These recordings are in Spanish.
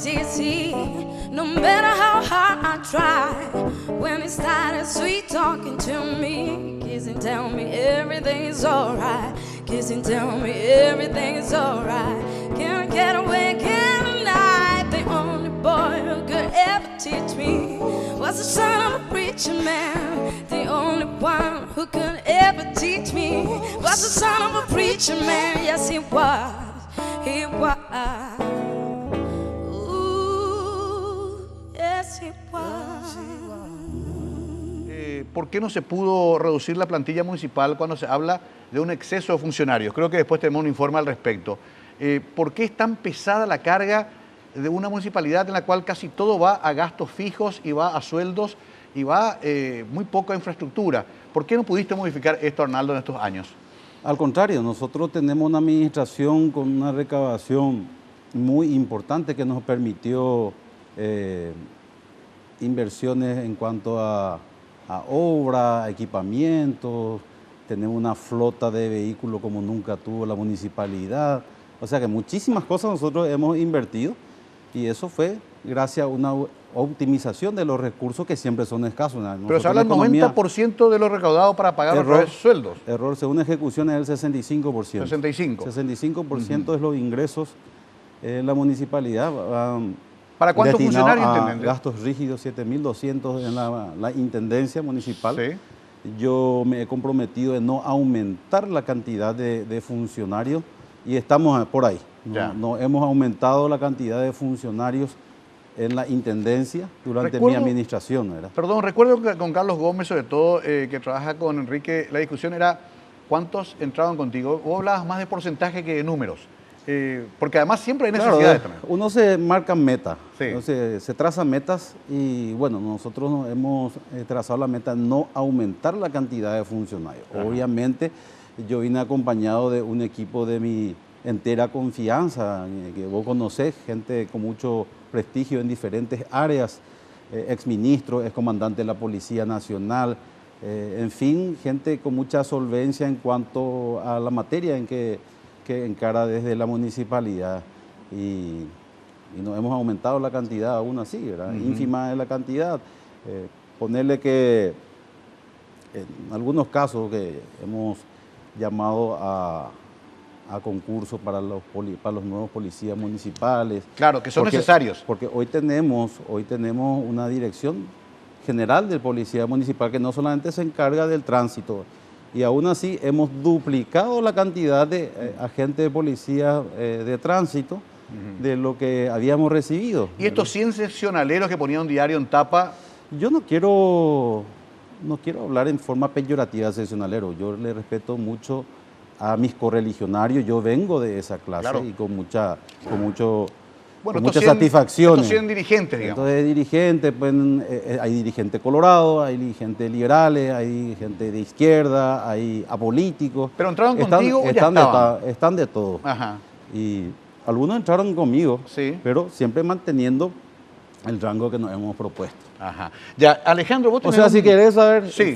it's easy, no matter how hard I try. When it started sweet talking to me, kissing, tell me everything is alright. Kissing, tell me everything is alright. Can I get away, can I? The only boy who could ever teach me was the son of a preacher man. The only one who could ever teach me was the son of a preacher man. Yes, he was. He was. Ooh, yes, he was. ¿Por qué no se pudo reducir la plantilla municipal cuando se habla de un exceso de funcionarios? Creo que después tenemos un informe al respecto. ¿Por qué es tan pesada la carga de una municipalidad en la cual casi todo va a gastos fijos y va a sueldos y va muy poco a infraestructura? ¿Por qué no pudiste modificar esto, Arnaldo, en estos años? Al contrario, nosotros tenemos una administración con una recaudación muy importante que nos permitió inversiones en cuanto a obra, equipamientos, tenemos una flota de vehículos como nunca tuvo la municipalidad. O sea que muchísimas cosas nosotros hemos invertido y eso fue gracias a una optimización de los recursos que siempre son escasos. Pero se habla del 90% de lo recaudado para pagar los sueldos. Error, según ejecución es el 65%. 65%. 65% es los ingresos en la municipalidad. ¿Para cuántos funcionarios, intendente? Gastos rígidos, 7.200 en la intendencia municipal. Sí. Yo me he comprometido en no aumentar la cantidad de funcionarios y estamos por ahí. No hemos aumentado la cantidad de funcionarios en la intendencia durante mi administración. Perdón, recuerdo que con Carlos Gómez, sobre todo, que trabaja con Enrique, la discusión era cuántos entraban contigo. Vos hablabas más de porcentaje que de números. Porque además siempre hay necesidades también. Uno se marca metas, sí. Se trazan metas y bueno, nosotros hemos trazado la meta no aumentar la cantidad de funcionarios. Ajá. Obviamente yo vine acompañado de un equipo de mi entera confianza, que vos conocés, gente con mucho prestigio en diferentes áreas, exministro, excomandante de la Policía Nacional, en fin, gente con mucha solvencia en cuanto a la materia en que encara desde la municipalidad y no hemos aumentado la cantidad aún así, ¿verdad? Ínfima es la cantidad. Ponerle que en algunos casos que hemos llamado a concursos para los nuevos policías municipales. Claro, que son necesarios. Porque hoy tenemos una dirección general del policía municipal que no solamente se encarga del tránsito, y aún así hemos duplicado la cantidad de agentes de policía de tránsito de lo que habíamos recibido. ¿Y estos 100 seccionaleros que ponía un diario en tapa? Yo no quiero hablar en forma peyorativa de seccionalero. Yo le respeto mucho a mis correligionarios. Yo vengo de esa clase, claro, y con mucha satisfacción. Estos 100 dirigentes, digamos. Entonces, dirigentes, pues, hay dirigentes colorados, hay dirigentes liberales, hay gente de izquierda, hay apolíticos. ¿Pero entraron contigo o ya estaban? Están de todo. Ajá. Y algunos entraron conmigo, sí, pero siempre manteniendo el rango que nos hemos propuesto. Ajá. Ya, Alejandro, vos tenés... O sea, si querés saber, sí,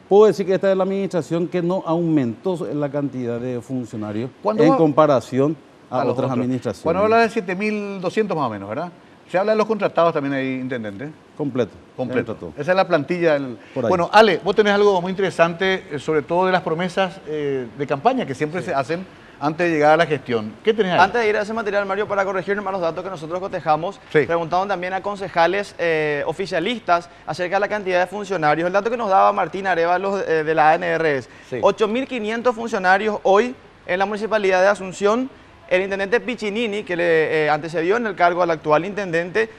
puedo decir que esta es la administración que no aumentó la cantidad de funcionarios en comparación a otras administraciones. Cuando habla de 7.200 más o menos, ¿verdad? Se habla de los contratados también ahí, intendente. Completo. Esa es la plantilla. Bueno, Ale, vos tenés algo muy interesante, sobre todo de las promesas de campaña que siempre se hacen antes de llegar a la gestión. ¿Qué tenés ahí? Antes de ir a ese material, Mario, para corregir los datos que nosotros cotejamos, preguntaron también a concejales oficialistas acerca de la cantidad de funcionarios. El dato que nos daba Martín Arévalos de la ANR es 8.500 funcionarios hoy en la Municipalidad de Asunción. El intendente Piccinini, que le antecedió en el cargo al actual intendente,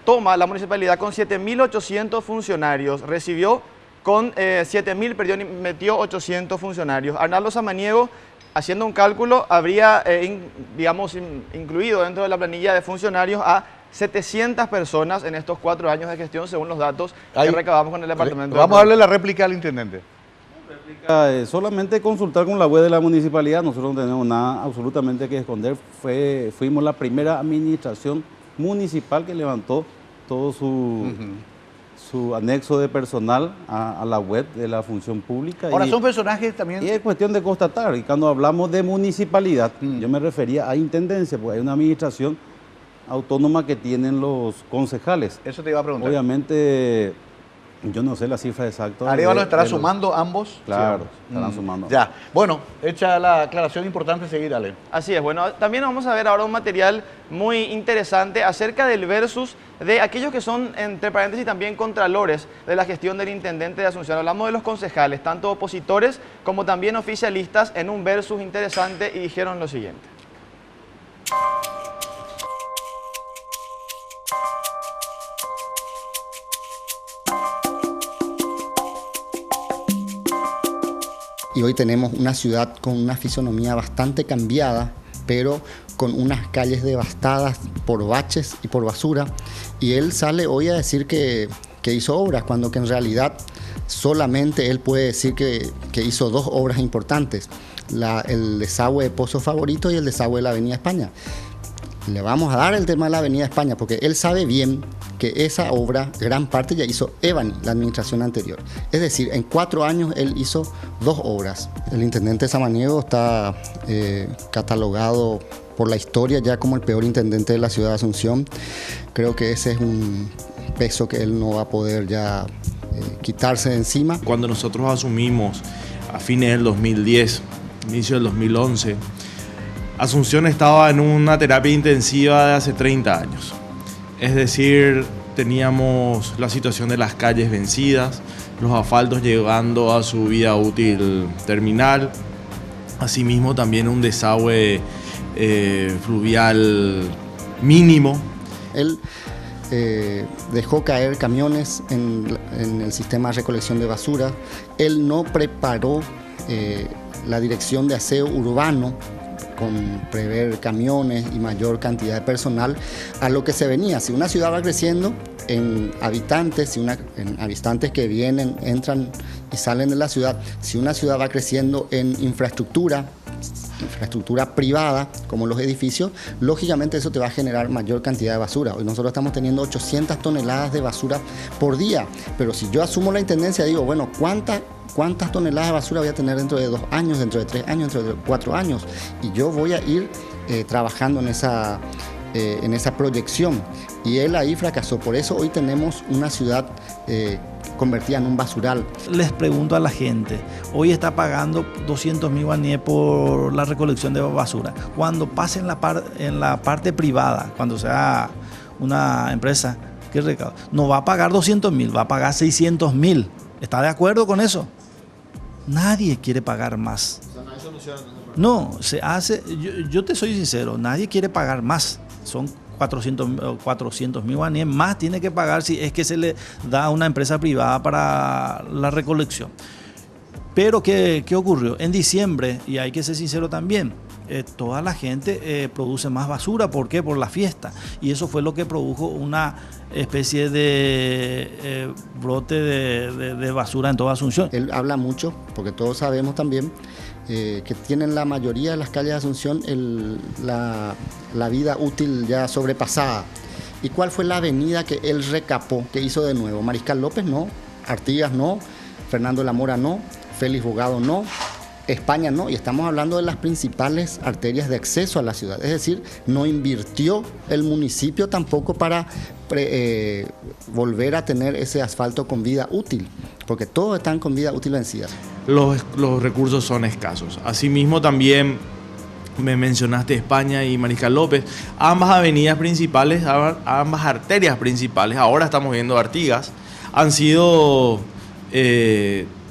toma la municipalidad con 7.800 funcionarios. Recibió con 7.000, perdió y metió 800 funcionarios. Arnaldo Samaniego, haciendo un cálculo, habría, incluido dentro de la planilla de funcionarios a 700 personas en estos 4 años de gestión, según los datos que recabamos con el departamento. Vamos a darle la réplica al intendente. Solamente consultar con la web de la municipalidad, nosotros no tenemos nada absolutamente que esconder. Fuimos la primera administración municipal que levantó todo su anexo de personal a la web de la función pública. Ahora, son personajes también... Y es cuestión de constatar, y cuando hablamos de municipalidad, yo me refería a intendencia, porque hay una administración autónoma que tienen los concejales. Eso te iba a preguntar. Obviamente, yo no sé la cifra exacta. ¿Arévalo estará sumando ambos? Claro, estarán sumando. Ya. Bueno, hecha la aclaración, importante seguir, Ale. Así es. Bueno, también vamos a ver ahora un material muy interesante acerca del versus de aquellos que son, entre paréntesis, también contralores de la gestión del intendente de Asunción. Hablamos de los concejales, tanto opositores como también oficialistas, en un versus interesante, y dijeron lo siguiente. Y hoy tenemos una ciudad con una fisonomía bastante cambiada, pero con unas calles devastadas por baches y por basura. Y él sale hoy a decir que hizo obras, cuando que en realidad solamente él puede decir que hizo 2 obras importantes. El desagüe de Pozo Favorito y el desagüe de la Avenida España. Le vamos a dar el tema de la Avenida España porque él sabe bien que esa obra, gran parte ya hizo Evani, la administración anterior. Es decir, en 4 años él hizo 2 obras. El intendente Samaniego está catalogado por la historia ya como el peor intendente de la ciudad de Asunción. Creo que ese es un peso que él no va a poder ya quitarse de encima. Cuando nosotros asumimos a fines del 2010, inicio del 2011, Asunción estaba en una terapia intensiva de hace 30 años. Es decir, teníamos la situación de las calles vencidas, los asfaltos llegando a su vida útil terminal, asimismo también un desagüe fluvial mínimo. Él dejó caer camiones en el sistema de recolección de basura. Él no preparó la dirección de aseo urbano con prever camiones y mayor cantidad de personal a lo que se venía. Si una ciudad va creciendo en habitantes, en habitantes que vienen, entran y salen de la ciudad, si una ciudad va creciendo en infraestructura privada, como los edificios, lógicamente eso te va a generar mayor cantidad de basura. Hoy nosotros estamos teniendo 800 toneladas de basura por día, pero si yo asumo la intendencia, digo, bueno, ¿cuántas toneladas de basura voy a tener dentro de 2 años, dentro de 3 años, dentro de 4 años? Y yo voy a ir trabajando en esa proyección. Y él ahí fracasó. Por eso hoy tenemos una ciudad convertida en un basural. Les pregunto a la gente, hoy está pagando 200.000 guaraníes por la recolección de basura. Cuando pase en la parte privada, cuando sea una empresa, ¿qué recaudo? No va a pagar 200.000, va a pagar 600.000. ¿Está de acuerdo con eso? Nadie quiere pagar más. O sea, no hay solución. No, se hace, yo te soy sincero, nadie quiere pagar más. Son 400.000 guaraníes más tiene que pagar si es que se le da a una empresa privada para la recolección. Pero ¿qué ocurrió? En diciembre, y hay que ser sincero también, toda la gente produce más basura. ¿Por qué? Por la fiesta. Y eso fue lo que produjo una especie de brote de basura en toda Asunción. Él habla mucho, porque todos sabemos también que tienen la mayoría de las calles de Asunción la vida útil ya sobrepasada. ¿Y cuál fue la avenida que él recapó, que hizo de nuevo? Mariscal López no, Artigas no, Fernando de la Mora no, Félix Bogado no, España no, y estamos hablando de las principales arterias de acceso a la ciudad. Es decir, no invirtió el municipio tampoco para volver a tener ese asfalto con vida útil, porque todos están con vida útil vencida. Los recursos son escasos. Asimismo también me mencionaste España y Mariscal López, ambas avenidas principales, ambas arterias principales, ahora estamos viendo Artigas, han sido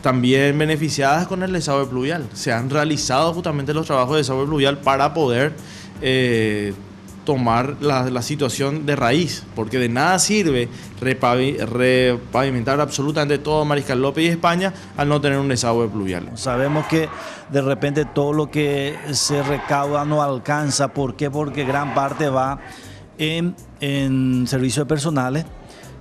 también beneficiadas con el desagüe pluvial. Se han realizado justamente los trabajos de desagüe pluvial para poder tomar la situación de raíz, porque de nada sirve repavimentar absolutamente todo Mariscal López y España al no tener un desagüe pluvial. Sabemos que de repente todo lo que se recauda no alcanza. ¿Por qué? Porque gran parte va en servicios personales.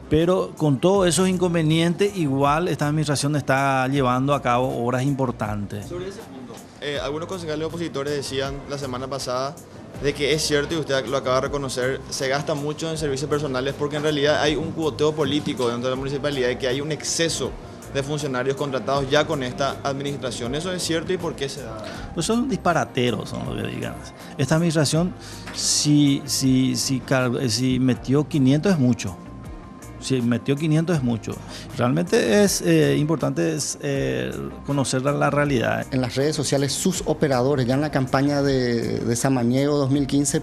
Pero con todos esos inconvenientes, igual esta administración está llevando a cabo obras importantes. Sobre ese punto, algunos concejales opositores decían la semana pasada de que es cierto, y usted lo acaba de reconocer, se gasta mucho en servicios personales porque en realidad hay un cuoteo político dentro de la municipalidad y que hay un exceso de funcionarios contratados ya con esta administración. ¿Eso es cierto y por qué se da? Pues son disparateros, son lo que digan. Esta administración, si metió 500 es mucho. Si metió 500 es mucho. Realmente es importante conocer la realidad. En las redes sociales sus operadores, ya en la campaña de Samaniego 2015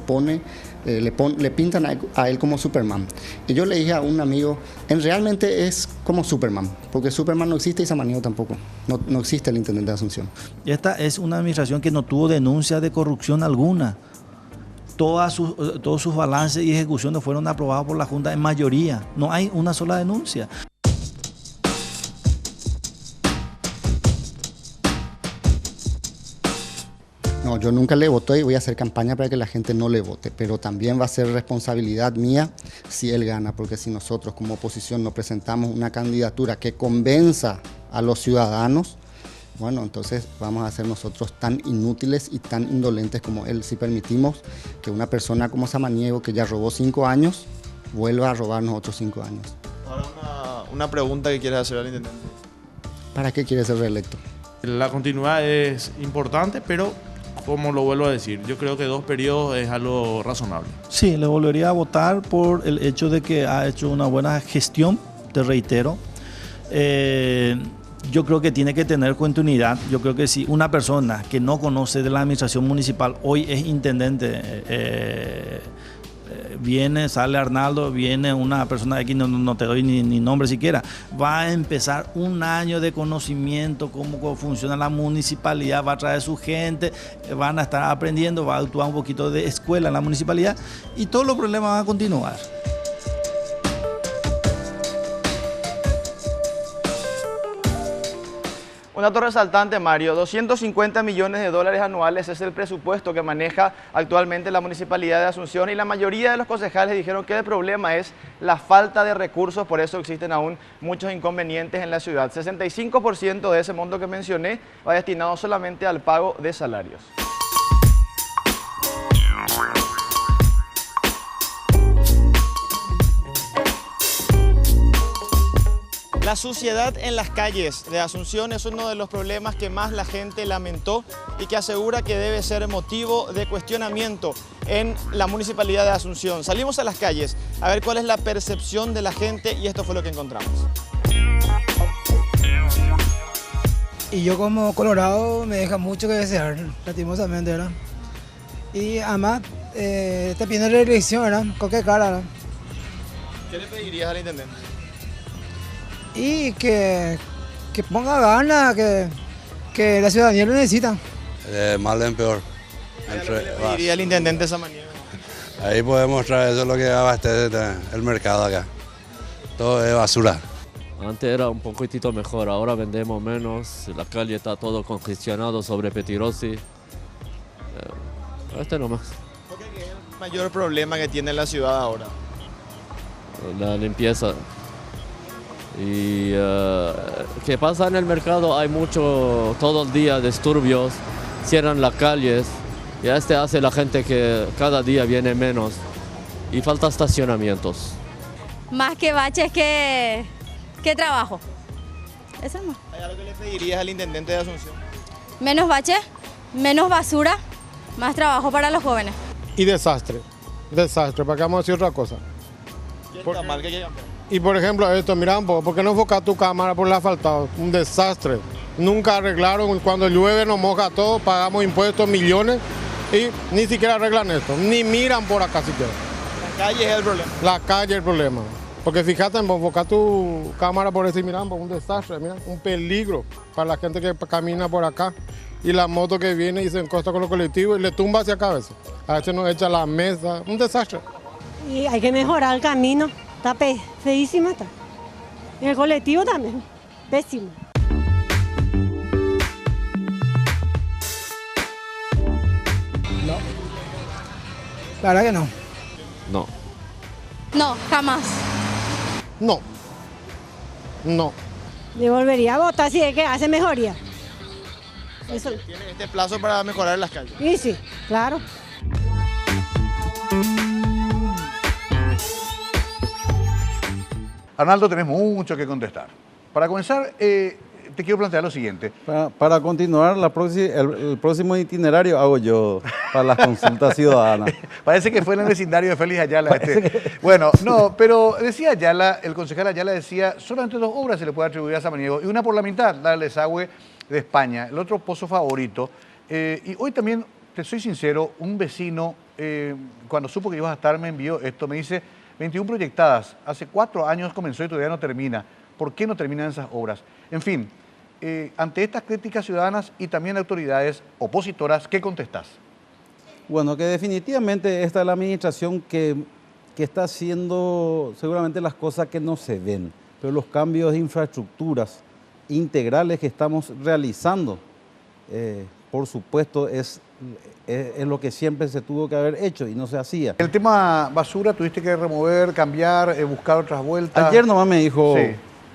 le pintan a él como Superman. Y yo le dije a un amigo, realmente es como Superman, porque Superman no existe y Samaniego tampoco. No existe el intendente de Asunción. Esta es una administración que no tuvo denuncia de corrupción alguna. Todos sus balances y ejecuciones fueron aprobados por la Junta en mayoría. No hay una sola denuncia. No, yo nunca le voté y voy a hacer campaña para que la gente no le vote, pero también va a ser responsabilidad mía si él gana, porque si nosotros como oposición no presentamos una candidatura que convenza a los ciudadanos, bueno, entonces vamos a ser nosotros tan inútiles y tan indolentes como él si permitimos que una persona como Samaniego, que ya robó 5 años, vuelva a robarnos otros 5 años. Ahora una pregunta que quieres hacer al intendente. ¿Para qué quiere ser reelecto? La continuidad es importante, pero como lo vuelvo a decir, yo creo que 2 periodos es algo razonable. Sí, le volvería a votar por el hecho de que ha hecho una buena gestión, te reitero. Yo creo que tiene que tener continuidad. Yo creo que si una persona que no conoce de la administración municipal hoy es intendente, viene, sale Arnaldo, viene una persona de aquí, no te doy ni nombre siquiera, va a empezar un año de conocimiento, cómo funciona la municipalidad, va a traer su gente, van a estar aprendiendo, va a actuar un poquito de escuela en la municipalidad y todos los problemas van a continuar. Un dato resaltante, Mario, 250 millones de dólares anuales es el presupuesto que maneja actualmente la Municipalidad de Asunción y la mayoría de los concejales dijeron que el problema es la falta de recursos, por eso existen aún muchos inconvenientes en la ciudad. 65% de ese monto que mencioné va destinado solamente al pago de salarios. La suciedad en las calles de Asunción es uno de los problemas que más la gente lamentó y que asegura que debe ser motivo de cuestionamiento en la Municipalidad de Asunción. Salimos a las calles a ver cuál es la percepción de la gente y esto fue lo que encontramos. Y yo como colorado me deja mucho que desear, lastimosamente, ¿verdad? Y además, te pidiendo reelección, ¿verdad? Con qué cara, ¿verdad? ¿Qué le pedirías al intendente? Y que ponga ganas, que la ciudadanía lo necesita. Mal en peor. ¿Qué le pediría al intendente Samaniego? Ahí podemos traer eso, es lo que abastece el mercado acá. Todo es basura. Antes era un poquitito mejor, ahora vendemos menos, la calle está todo congestionado sobre Petirosi. Nomás. ¿Por qué es el mayor problema que tiene la ciudad ahora? La limpieza. Y ¿qué pasa en el mercado? Hay mucho, todo el día disturbios, cierran las calles y hace la gente que cada día viene menos y falta estacionamientos. Más que baches que trabajo. Eso no. ¿Hay algo que le pedirías al intendente de Asunción? Menos baches, menos basura, más trabajo para los jóvenes. Y desastre, para que vamos a decir otra cosa. ¿Qué está mal? ¿Qué hay que cambiar? Y por ejemplo esto, mira un poco, ¿por qué no enfocas tu cámara por el asfaltado? Un desastre. Nunca arreglaron, cuando llueve nos moja todo, pagamos impuestos, millones, y ni siquiera arreglan esto, ni miran por acá siquiera. La calle es el problema. La calle es el problema. Porque fíjate, enfocar tu cámara por ese, mira, un desastre, mira, un peligro para la gente que camina por acá. Y la moto que viene y se encosta con los colectivos y le tumba hacia cabeza. A veces nos echa la mesa, un desastre. Y hay que mejorar el camino. Está feísimo está. Y el colectivo también, pésimo. No. La verdad que no. No. No, jamás. No. No. Me volvería a votar si es que hace mejoría. Eso. ¿Tiene este plazo para mejorar las calles? Y sí, claro. Arnaldo, tenés mucho que contestar. para comenzar, te quiero plantear lo siguiente. Para continuar, el próximo itinerario hago yo para las consultas ciudadanas. Parece que fue en el vecindario de Félix Ayala. Bueno, no, pero decía Ayala, el concejal Ayala decía, solamente 2 obras se le puede atribuir a Samaniego, y una por la mitad, la del desagüe de España, el otro pozo favorito. Y hoy también, te soy sincero, un vecino, cuando supo que ibas a estar, me envió esto, me dice, 21 proyectadas, hace 4 años comenzó y todavía no termina. ¿Por qué no terminan esas obras? En fin, ante estas críticas ciudadanas y también autoridades opositoras, ¿qué contestás? Bueno, que definitivamente esta es la administración que está haciendo seguramente las cosas que no se ven, pero los cambios de infraestructuras integrales que estamos realizando, por supuesto, es lo que siempre se tuvo que haber hecho y no se hacía. El tema basura, tuviste que remover, cambiar, buscar otras vueltas. Ayer nomás me dijo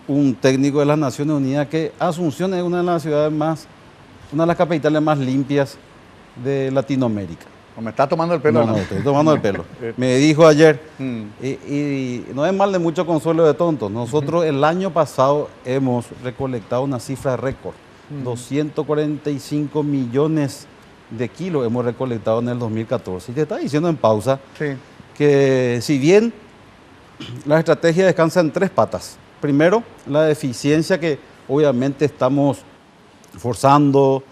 un técnico de las Naciones Unidas que Asunción es una de las ciudades una de las capitales más limpias de Latinoamérica. ¿Me está tomando el pelo? No, estoy tomando el pelo. Me dijo ayer, y no es mal de mucho consuelo de tontos, nosotros el año pasado hemos recolectado una cifra récord, 245 millones de kilos hemos recolectado en el 2014. Y te está diciendo en pausa que si bien la estrategia descansa en 3 patas. Primero, la eficiencia que obviamente estamos forzando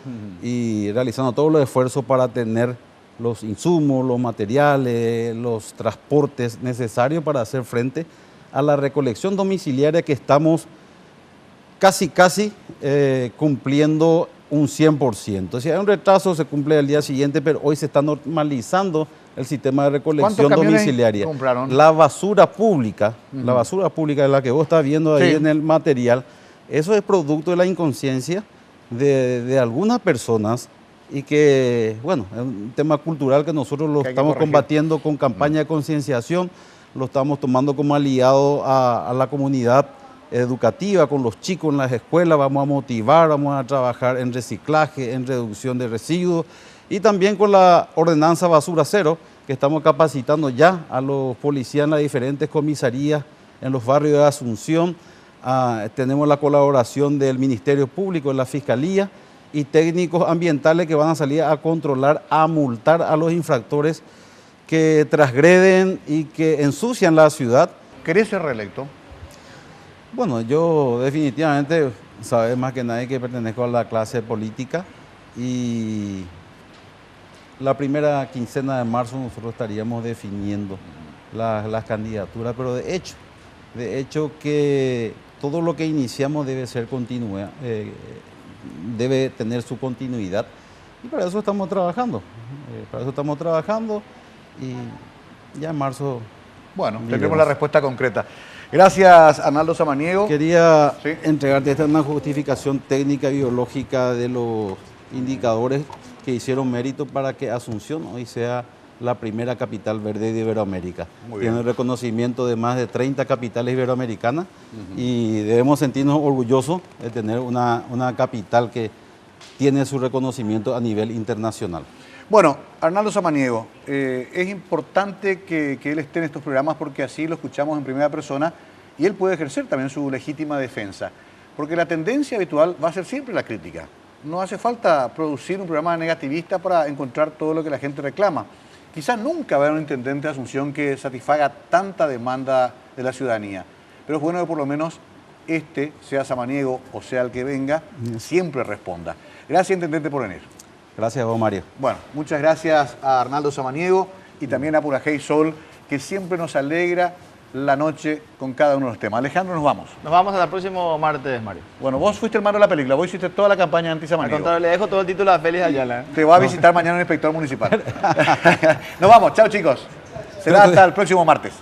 y realizando todos los esfuerzos para tener los insumos, los materiales, los transportes necesarios para hacer frente a la recolección domiciliaria que estamos casi cumpliendo un 100%. Si hay un retraso se cumple el día siguiente, pero hoy se está normalizando el sistema de recolección domiciliaria. Compraron? La basura pública, la basura pública de la que vos estás viendo ahí en el material, eso es producto de la inconsciencia de algunas personas y que, bueno, es un tema cultural que nosotros lo estamos combatiendo con campaña de concienciación, lo estamos tomando como aliado a la comunidad educativa, con los chicos en las escuelas, vamos a motivar, vamos a trabajar en reciclaje, en reducción de residuos y también con la ordenanza basura cero, que estamos capacitando ya a los policías en las diferentes comisarías en los barrios de Asunción. Tenemos la colaboración del Ministerio Público, de la Fiscalía y técnicos ambientales que van a salir a controlar, a multar a los infractores que transgreden y que ensucian la ciudad. ¿Querés ser reelecto? Bueno, yo definitivamente, sabes más que nadie que pertenezco a la clase política y la primera quincena de marzo nosotros estaríamos definiendo las candidaturas, pero de hecho que todo lo que iniciamos debe ser debe tener su continuidad y para eso estamos trabajando, y ya en marzo... Bueno, tendremos la respuesta concreta. Gracias, Arnaldo Samaniego. Quería entregarte una justificación técnica y biológica de los indicadores que hicieron mérito para que Asunción hoy sea la primera capital verde de Iberoamérica. Tiene el reconocimiento de más de 30 capitales iberoamericanas y debemos sentirnos orgullosos de tener una capital que tiene su reconocimiento a nivel internacional. Bueno, Arnaldo Samaniego, es importante que él esté en estos programas porque así lo escuchamos en primera persona y él puede ejercer también su legítima defensa. Porque la tendencia habitual va a ser siempre la crítica. No hace falta producir un programa negativista para encontrar todo lo que la gente reclama. Quizás nunca va a haber un intendente de Asunción que satisfaga tanta demanda de la ciudadanía. Pero es bueno que por lo menos sea Samaniego o sea el que venga, siempre responda. Gracias, intendente, por venir. Gracias a vos, Mario. Bueno, muchas gracias a Arnaldo Samaniego y también a Purajey Sol, que siempre nos alegra la noche con cada uno de los temas. Alejandro, nos vamos. Nos vamos hasta el próximo martes, Mario. Bueno, vos fuiste hermano de la película, vos hiciste toda la campaña anti-Samaniego. Al contrario, le dejo todo el título a Félix Ayala. Te va a visitar mañana el inspector municipal. Nos vamos, chao chicos. Será hasta el próximo martes.